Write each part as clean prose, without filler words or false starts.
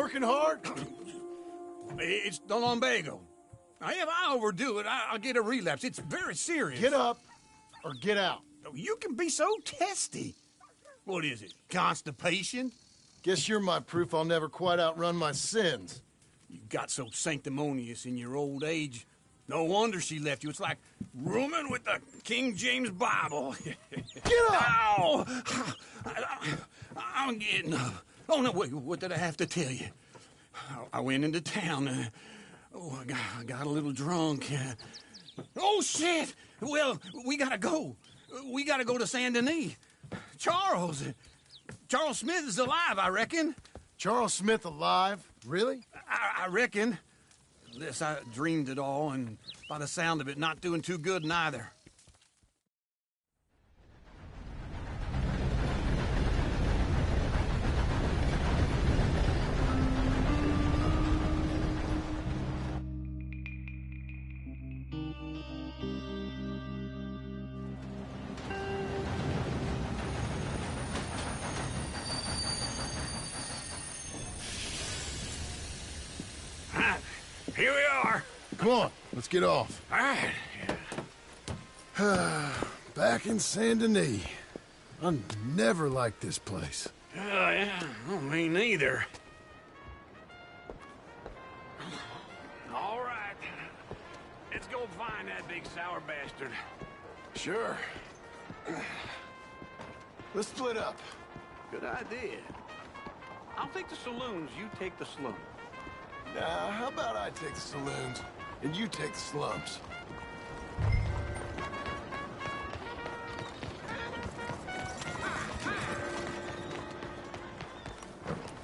working hard? It's the lumbago. Now, if I overdo it, I'll get a relapse. It's very serious. Get up or get out. You can be so testy. What is it, constipation? Guess you're my proof I'll never quite outrun my sins. You got so sanctimonious in your old age. No wonder she left you. It's like rooming with the King James Bible. Get up! Ow! I'm getting up. Oh, no, wait, what did I have to tell you? I went into town. I got a little drunk. Oh, shit! Well, we gotta go. We gotta go to Saint Denis. Charles Smith is alive, I reckon. Charles Smith alive? Really? I reckon. Unless I dreamed it all, and by the sound of it, not doing too good neither. Here we are. Come on, let's get off. All right. Back in Saint Denis. I never liked this place. Yeah, well, me neither. All right. Let's go find that big sour bastard. Sure. Let's split up. Good idea. I'll take the saloons, you take the slums. Now, how about I take the saloons and you take the slums?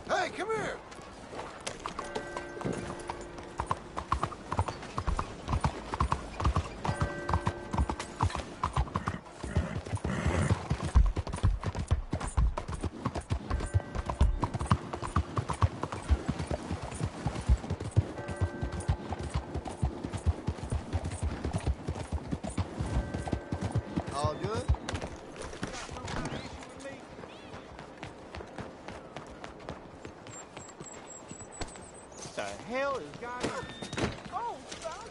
Hey, come here! All good? What the hell is going on? Oh, son!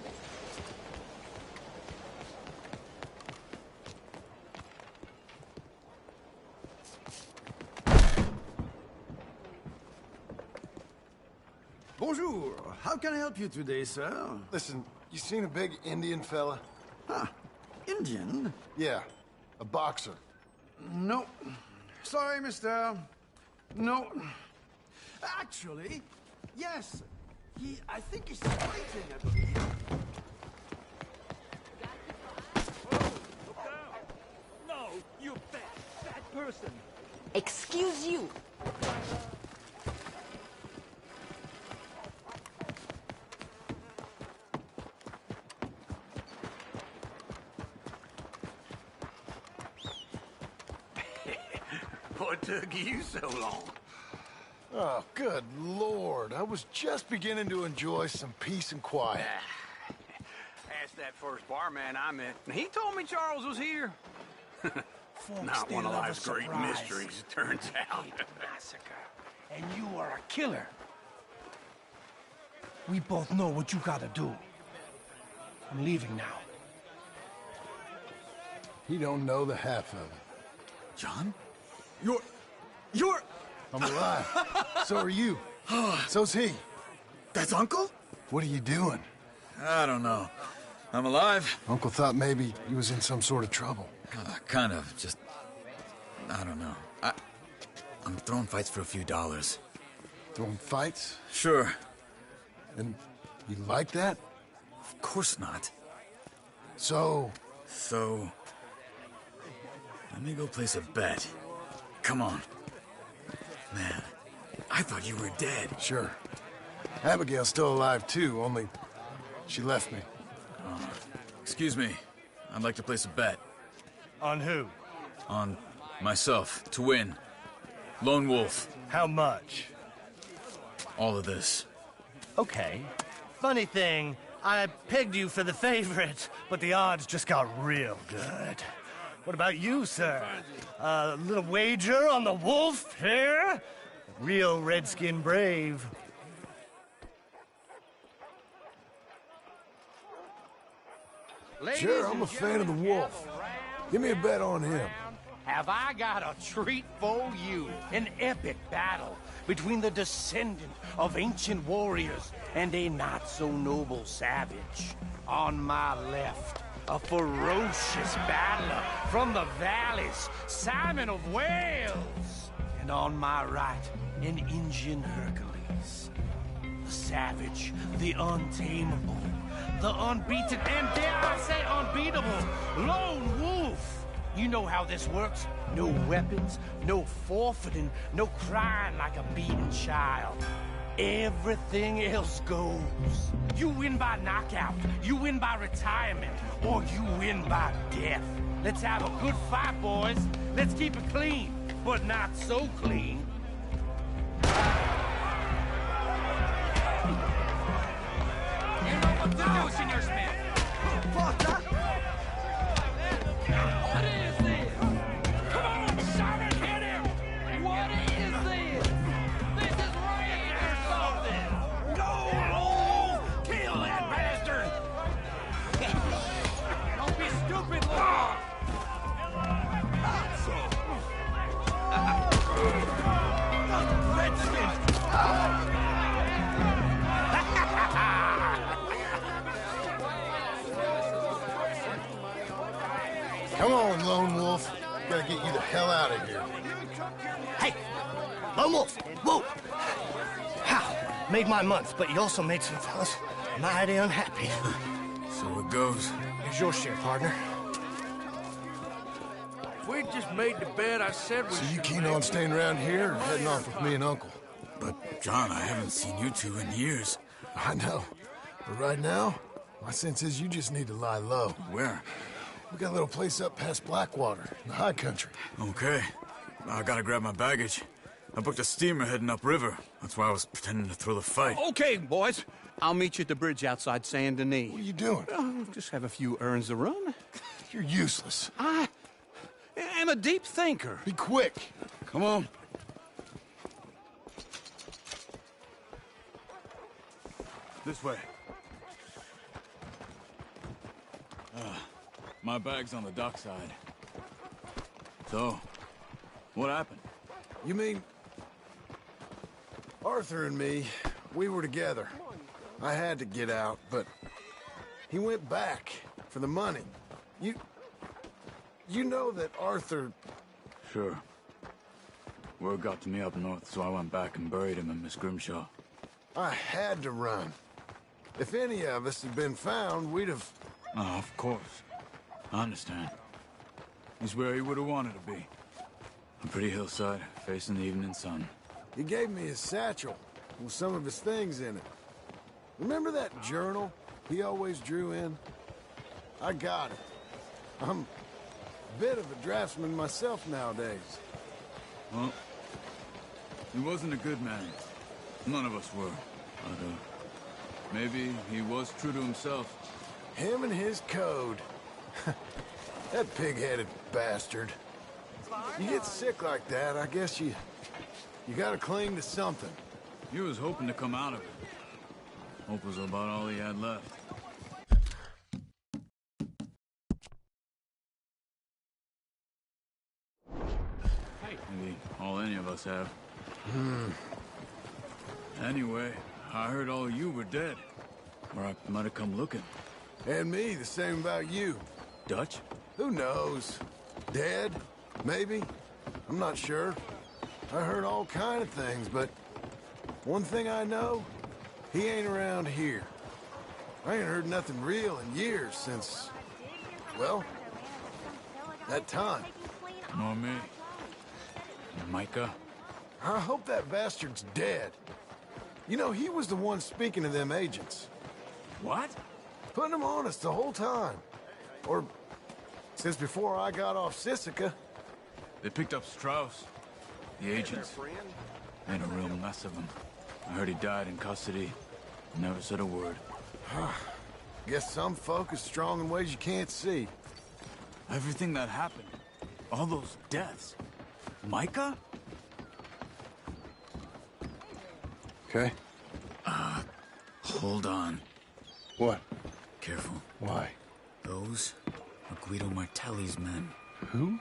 Bonjour. How can I help you today, sir? Listen, you seen a big Indian fella? Ah, Indian? Yeah, a boxer. No. Sorry, mister. No. Actually, yes. I think he's fighting, I believe. No, you fat person. Excuse you. What took you so long? Oh, good Lord. I was just beginning to enjoy some peace and quiet. Asked that first barman I met, and he told me Charles was here. Folks Not still one of love a life's great surprise. mysteries, it turns out. Massacre. And you are a killer. We both know what you gotta do. I'm leaving now. He don't know the half of it. John? You're... I'm alive. So are you. So's he. That's Uncle? What are you doing? I don't know. I'm alive. Uncle thought maybe he was in some sort of trouble. Kind of. Just... I don't know. I'm throwing fights for a few dollars. Throwing fights? Sure. And you like that? Of course not. So... So... Let me go place a bet. Come on. Man, I thought you were dead. Sure. Abigail's still alive, too, only she left me. Excuse me. I'd like to place a bet. On who? On myself, to win. Lone Wolf. How much? All of this. Okay. Funny thing, I pegged you for the favorite, but the odds just got real good. What about you, sir? A little wager on the wolf here? Real redskin brave. Sure, I'm a fan of the wolf. Give me a bet on him. Have I got a treat for you? An epic battle between the descendant of ancient warriors and a not-so-noble savage. On my left, a ferocious battler from the valleys, Simon of Wales. And on my right, an Indian Hercules. The savage, the untamable, the unbeaten, and dare I say unbeatable, lone wolf. You know how this works. No weapons, no forfeiting, no crying like a beaten child. Everything else goes. You win by knockout, you win by retirement, or you win by death. Let's have a good fight, boys. Let's keep it clean, but not so clean. You know what to do, Senor Smith. What is this? Come on, Simon, hit him! What is this? This is rain or something! Go, Wolf! Kill that bastard! Don't be stupid, Wolf! Come on, Lone Wolf. Gotta get you the hell out of here. Hey, Lone Wolf, whoa! How? Made my month, but you also made some fellas mighty unhappy. So it goes. Here's your share, partner. If we just made the bed, I said we So you keen on staying around here or heading off with me and Uncle? But, John, I haven't seen you two in years. I know. But right now, my sense is you just need to lie low. Where? We got a little place up past Blackwater, in the high country. Okay. I gotta grab my baggage. I booked a steamer heading upriver. That's why I was pretending to throw the fight. Okay, boys. I'll meet you at the bridge outside Saint Denis. What are you doing? Just have a few errands to run. You're useless. I am a deep thinker. Be quick. Come on. This way. My bag's on the dockside. So, what happened? You mean... Arthur and me, we were together. I had to get out, but... he went back for the money. You know that Arthur... Sure. Word got to me up north, so I went back and buried him in Miss Grimshaw. I had to run. If any of us had been found, we'd have... Oh, of course. I understand. He's where he would have wanted to be. A pretty hillside, facing the evening sun. He gave me his satchel with some of his things in it. Remember that journal he always drew in? I got it. I'm a bit of a draftsman myself nowadays. Well, he wasn't a good man. None of us were. But, maybe he was true to himself. Him and his code. That pig-headed bastard. You get sick like that, I guess you gotta cling to something. He was hoping to come out of it. Hope was about all he had left. Maybe all any of us have. Anyway, I heard all you were dead. Or I might have come looking. And me, the same about you. Dutch? Who knows? Dead? Maybe? I'm not sure. I heard all kind of things, but one thing I know, he ain't around here. I ain't heard nothing real in years since, well, that time. Nor me. Micah? I hope that bastard's dead. You know, he was the one speaking to them agents. What? Putting them on us the whole time. Or since before I got off Sisika. They picked up Strauss. The agents. Made a real mess of him. I heard he died in custody. Never said a word. Guess some folk is strong in ways you can't see. Everything that happened. All those deaths. Micah? Okay. Hold on. What? Careful. Why? Those are Guido Martelli's men. Who?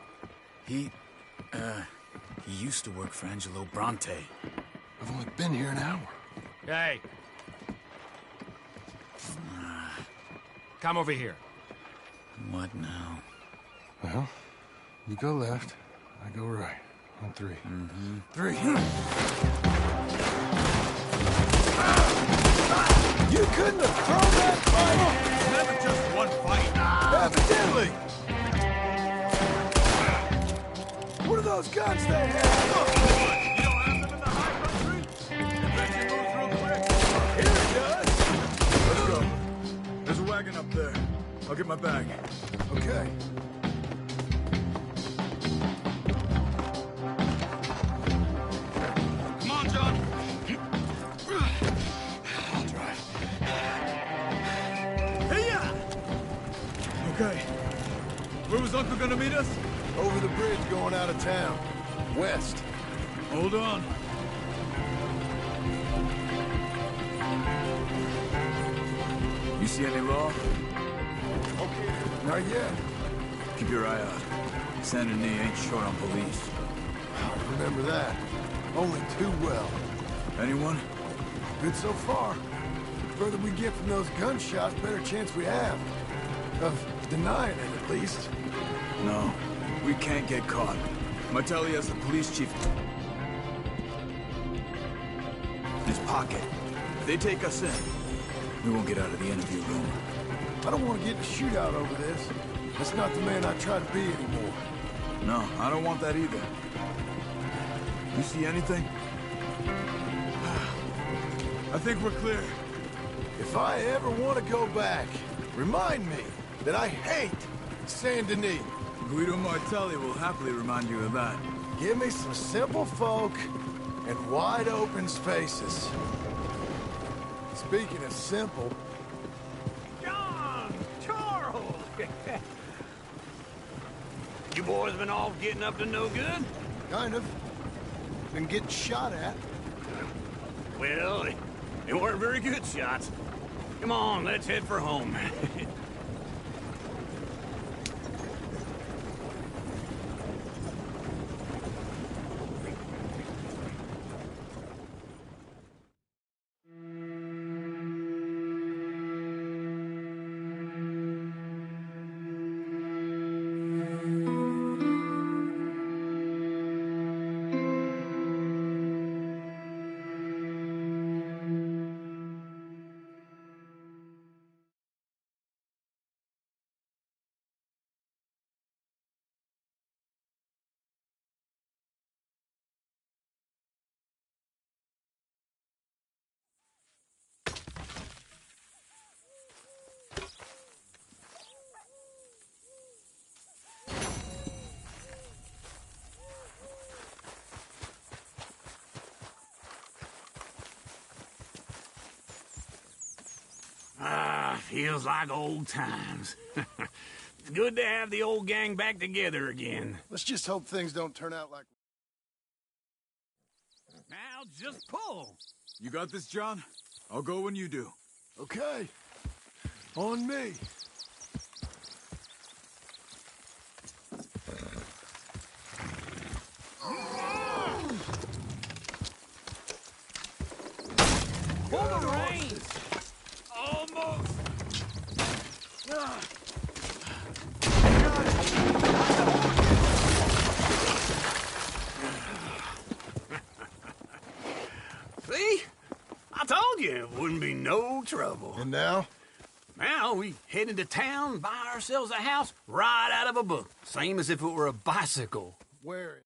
He used to work for Angelo Bronte. I've only been here an hour. Hey. Come over here. What now? Well, you go left, I go right. On three. Three. You couldn't have thrown that fight! Never just one fight. Evidently! What are those guns they have? You don't have them in the high country? Adventure moves real quick. Here it does! Let's go. There's a wagon up there. I'll get my bag. Okay. Come on, John. I'll drive. Hey-ya! Okay. Where was Uncle gonna meet us? Over the bridge going out of town. West. Hold on. You see any law? Not yet. Keep your eye out. Saint Denis ain't short on police. Remember that. Only too well. Anyone? Good so far. The further we get from those gunshots, better chance we have. Of denying it, at least. No. We can't get caught. Martelli has the police chief in his pocket. If they take us in, we won't get out of the interview room. I don't want to get in a shootout over this. That's not the man I try to be anymore. No, I don't want that either. You see anything? I think we're clear. If I ever want to go back, remind me that I hate Saint Denis. Guido Martelli will happily remind you of that. Give me some simple folk and wide open spaces. Speaking of simple, John! Charles! You boys been all getting up to no good? kind of. Been getting shot at. Well, they weren't very good shots. Come on, let's head for home. Feels like old times. It's good to have the old gang back together again. Let's just hope things don't turn out like... Now just pull. You got this, John? I'll go when you do. Okay. On me. Pull the reins. Almost. See? I told you it wouldn't be no trouble. And now? Now we head into town, buy ourselves a house right out of a book. Same as if it were a bicycle. Where?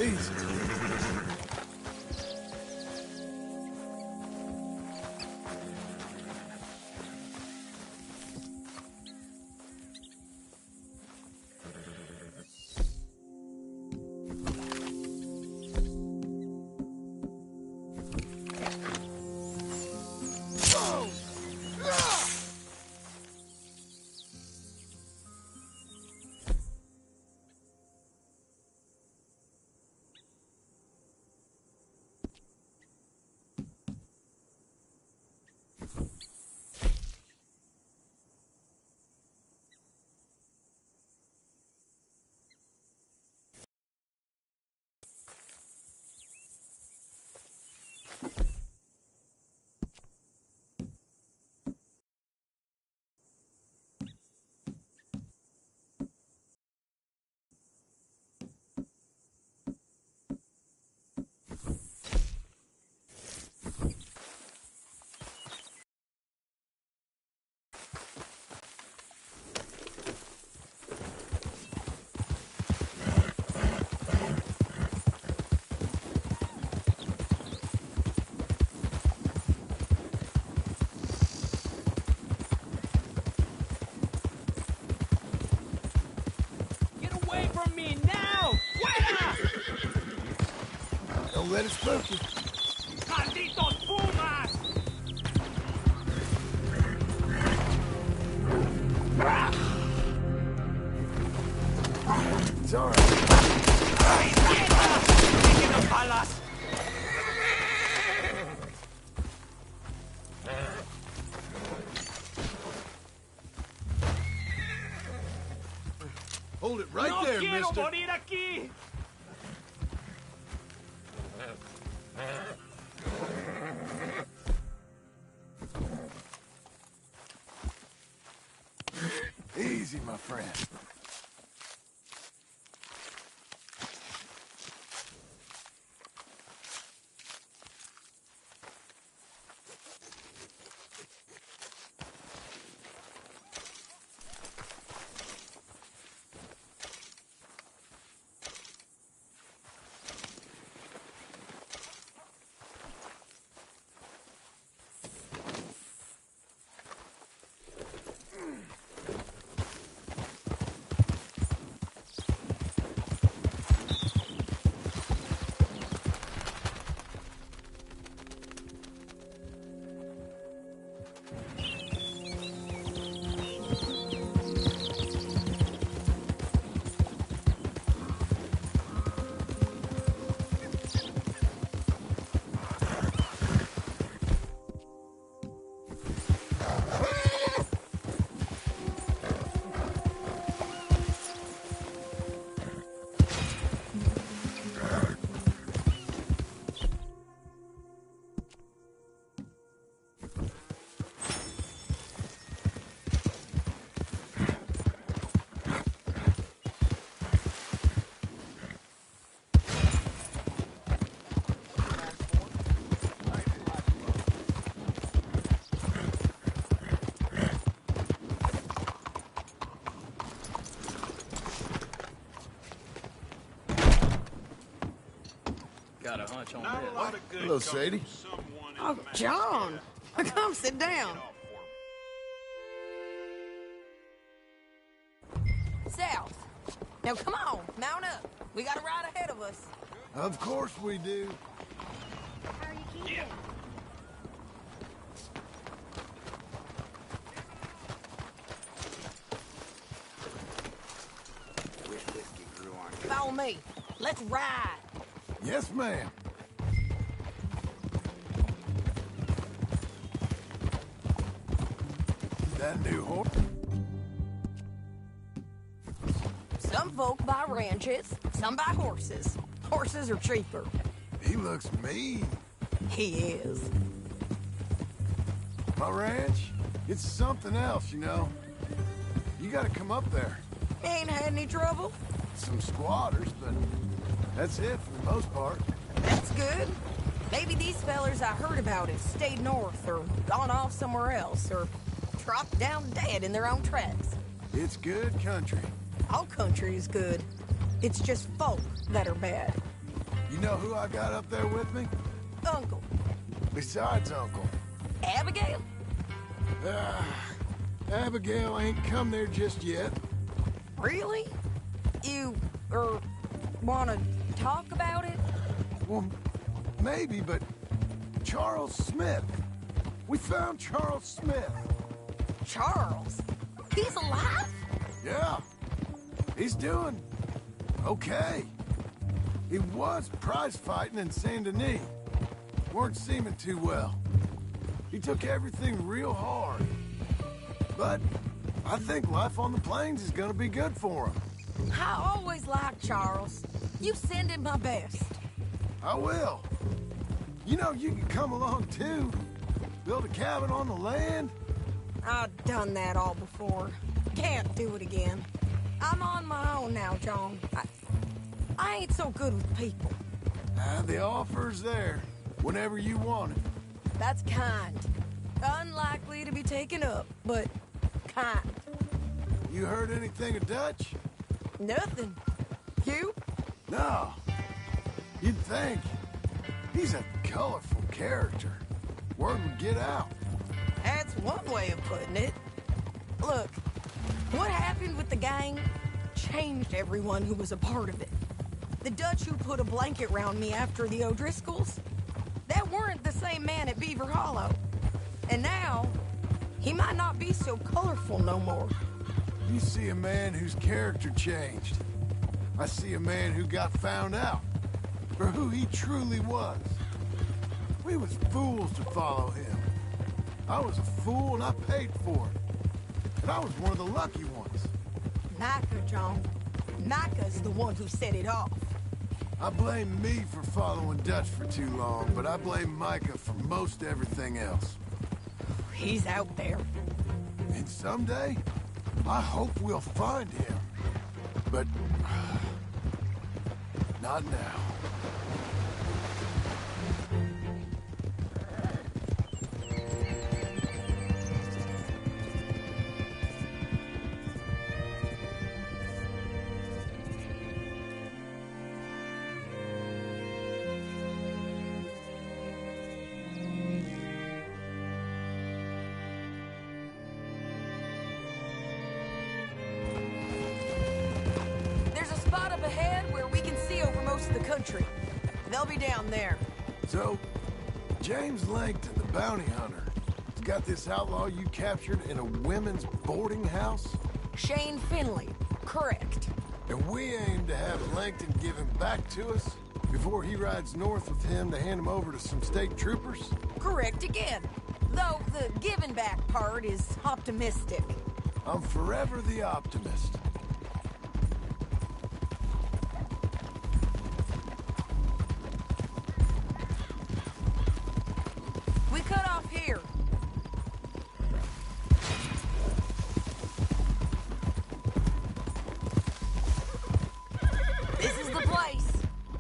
Easy. Don't let it spook you. ¡Malditos pumas! It's all right. Hold it right there, mister. morir aquí! Easy, my friend. Got a hunch on Not a this. lot of good Hello, comes Sadie. from someone in Oh, the John. mask. Come sit down. South. Now come on, mount up. We got a ride ahead of us. Of course we do. How are you keeping? Yeah. Follow me. Let's ride. Yes, ma'am. That new horse? Some folk buy ranches, some buy horses. Horses are cheaper. He looks mean. He is. My ranch, it's something else, you know. You gotta come up there. Ain't had any trouble? Some squatters, but that's it for the most part. That's good. Maybe these fellers I heard about have stayed north or gone off somewhere else or dropped down dead in their own tracks. It's good country. All country is good. It's just folk that are bad. You know who I got up there with me? Uncle. Besides Uncle. Abigail? Abigail ain't come there just yet. Really? You, wanna talk about it? Well, maybe, but Charles Smith. We found Charles Smith. Charles? He's alive? Yeah. He's doing okay. He was prize fighting in Saint Denis. Weren't seeming too well. He took everything real hard. But I think life on the plains is gonna be good for him. I always liked Charles. You send him my best. I will. You know, you can come along too. Build a cabin on the land. I've done that all before. Can't do it again. I'm on my own now, John. I ain't so good with people. The offer's there, whenever you want it. That's kind. Unlikely to be taken up, but kind. You heard anything of Dutch? Nothing. You? No. You'd think. He's a colorful character. Word would get out. That's one way of putting it. Look, what happened with the gang changed everyone who was a part of it. The Dutch who put a blanket round me after the O'Driscolls, that weren't the same man at Beaver Hollow. And now, he might not be so colorful no more. You see a man whose character changed. I see a man who got found out for who he truly was. We was fools to follow him. I was a fool and I paid for it. But I was one of the lucky ones. Micah, John. Micah's the one who set it off. I blame me for following Dutch for too long, but I blame Micah for most everything else. He's out there. And someday, I hope we'll find him. But not now. Country. They'll be down there. So, James Langton, the bounty hunter, has got this outlaw you captured in a women's boarding house? Shane Finley, correct. And we aim to have Langton give him back to us before he rides north with him to hand him over to some state troopers? Correct again. Though the giving back part is optimistic. I'm forever the optimist. Cut off here. This is the place.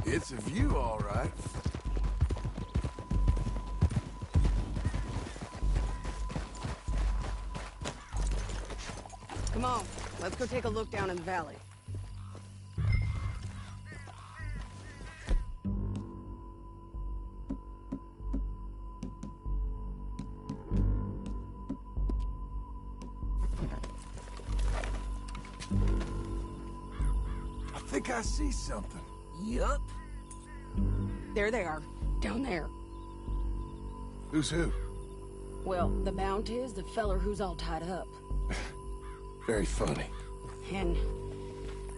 It's a view, all right. Come on, let's go take a look down in the valley. I think I see something. Yup. There they are, down there. Who's who? Well, the Bounty is the feller who's all tied up. Very funny. And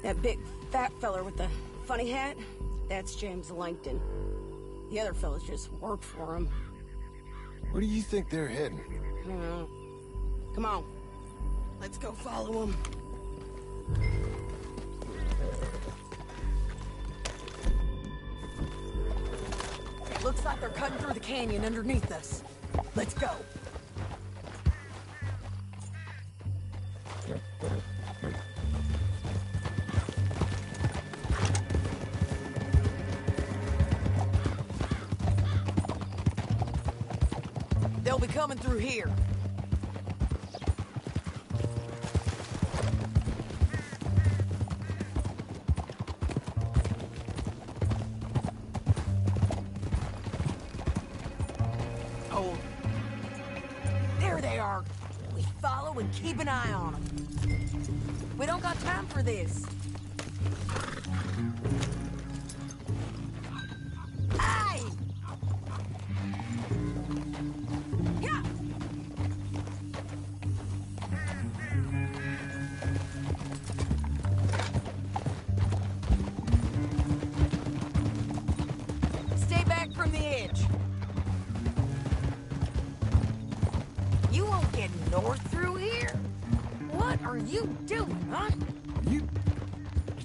that big fat feller with the funny hat, that's James Langton. The other fellas just work for him. Where do you think they're heading? I don't know. Come on, let's go follow them. Looks like they're cutting through the canyon underneath us. Let's go. They'll be coming through here. Oh, there they are. We follow and keep an eye on them. We don't got time for this. Hey! Yeah! Stay back from the edge. North through here? What are you doing, huh? You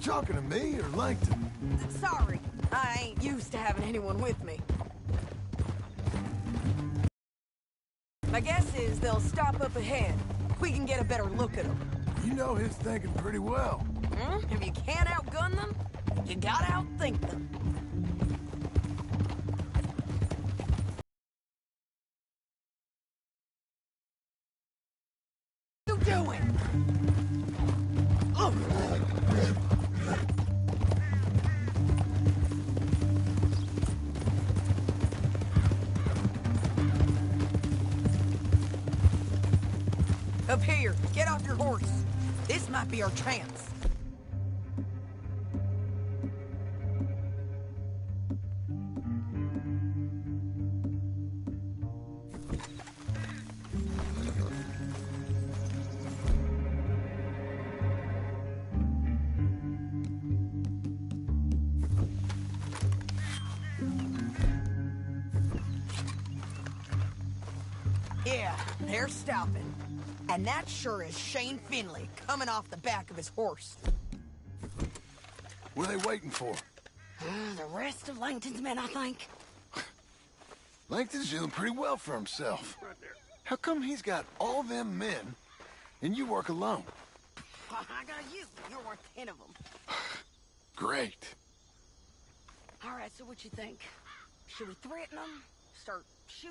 talking to me or Langton? Sorry, I ain't used to having anyone with me. My guess is they'll stop up ahead. We can get a better look at them. You know his thinking pretty well. If you can't outgun them, you gotta outthink them. What are you doing? Oh. Up here, get off your horse. This might be our chance. Yeah, they're stopping. And that sure is Shane Finley coming off the back of his horse. What are they waiting for? The rest of Langton's men, I think. Langton's doing pretty well for himself. How come he's got all them men and you work alone? I got you. You're worth 10 of them. Great. All right, so what you think? Should we threaten them? Start shooting?